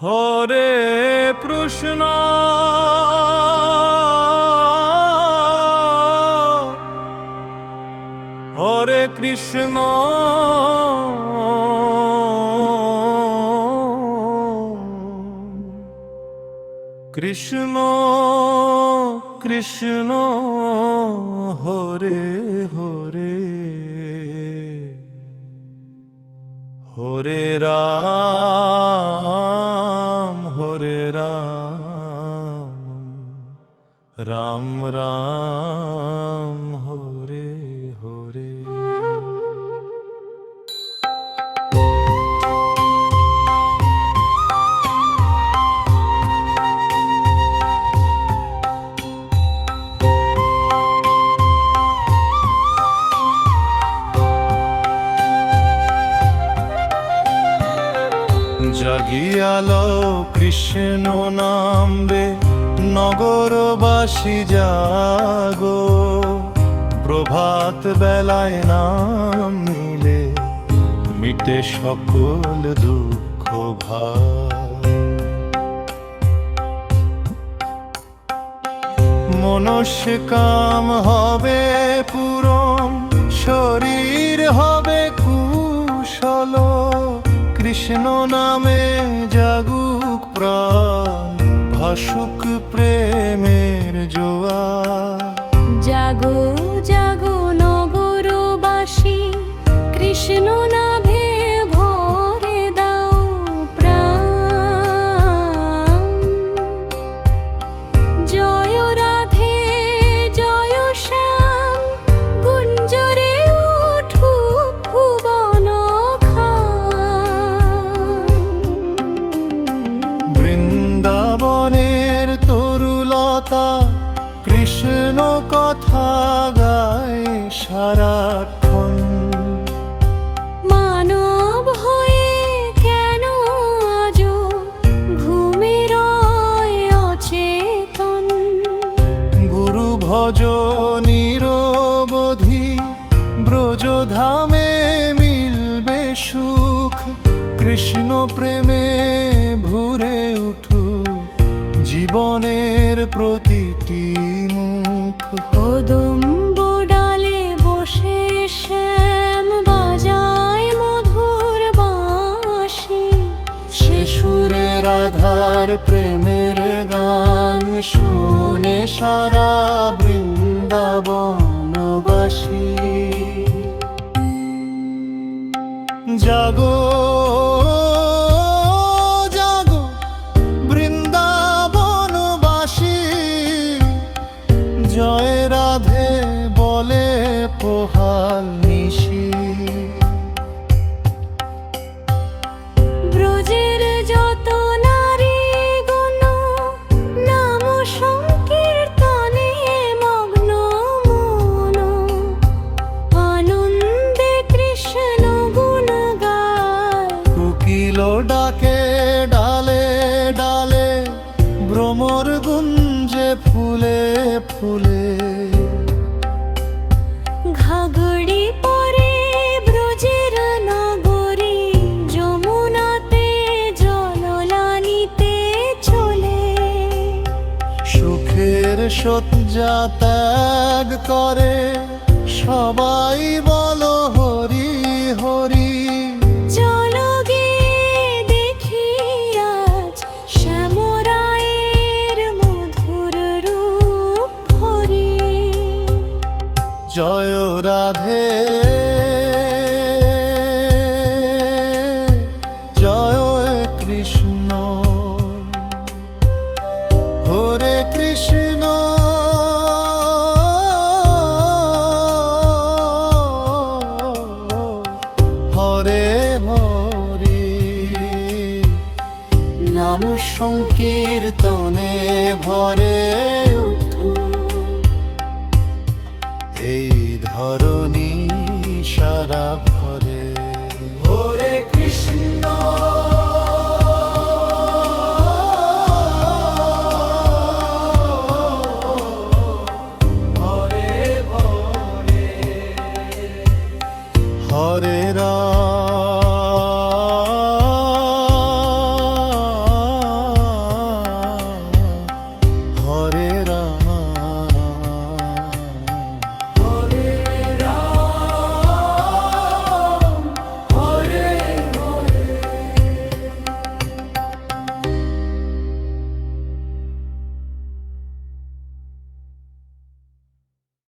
হরে কৃষ্ণ হরে কৃষ্ণ কৃষ্ণ কৃষ্ণ হরে হরে হরে রাম রাম রাম হরে হরে। জাগিয়ালো কৃষ্ণ নাম রে নগরবাসী জাগো, প্রভাত বেলায় নাম নিলে মিটে সকল দুঃখ ভার। মনুষ্য কাম হবে পূরণ, শরীর হবে কুশল, কৃষ্ণ নামে জাগুক প্রাণ, ভাসুক প্রেমের জোয়ার। জাগো জাগো নগরবাসী, কৃষ্ণ নামে ভরে দাও প্রাণ। জয় রাধে জয় শ্যাম, গুঞ্জরে উঠুক ভুবন বৃন্দাবনের তরুলতা কৃষ্ণ কথা গায় সারাক্ষণ। মানব হয়ে কেন আজো ঘুমে রয় অচেতন, গুরু ভজ নিরবধি ব্রজধামে মিলবে সুখ। কৃষ্ণ প্রেমে ভুরে উঠুক জীবনের প্রতিটি মুখ। কদম্ব ডালে বসে শ্যাম বাজায় মধুর বাঁশি, সে সুরে রাধার প্রেমের গান শুনে সারা বৃন্দাবনবাসী। জাগো জাগো বৃন্দাবনবাসী, জয় রাধে বলে পোহাল নিশি। ব্রজের যত নারী গুণ নাম সংকীর্তনে মগ্ন মন, আনন্দে কৃষ্ণ গুণ গায়। কোকিল ডাকে ডালে ডালে, ভ্রমর গুঞ্জে ফুলে ফুলে। ঘাগড়ি পরে ব্রজের নগরী, যমুনাতে জললানিতে চলে। সুখের শয্যা ত্যাগ করে সবাই বলো হরি হরি। চলো গিয়ে দেখি আজ শ্যামরায়ের মধুর রূপ হরি। জয় রাধে জয় কৃষ্ণ হরে কৃষ্ণ হরে হরে। নাম সংকীর্তনে ভরে উঠুক এই ধরণী।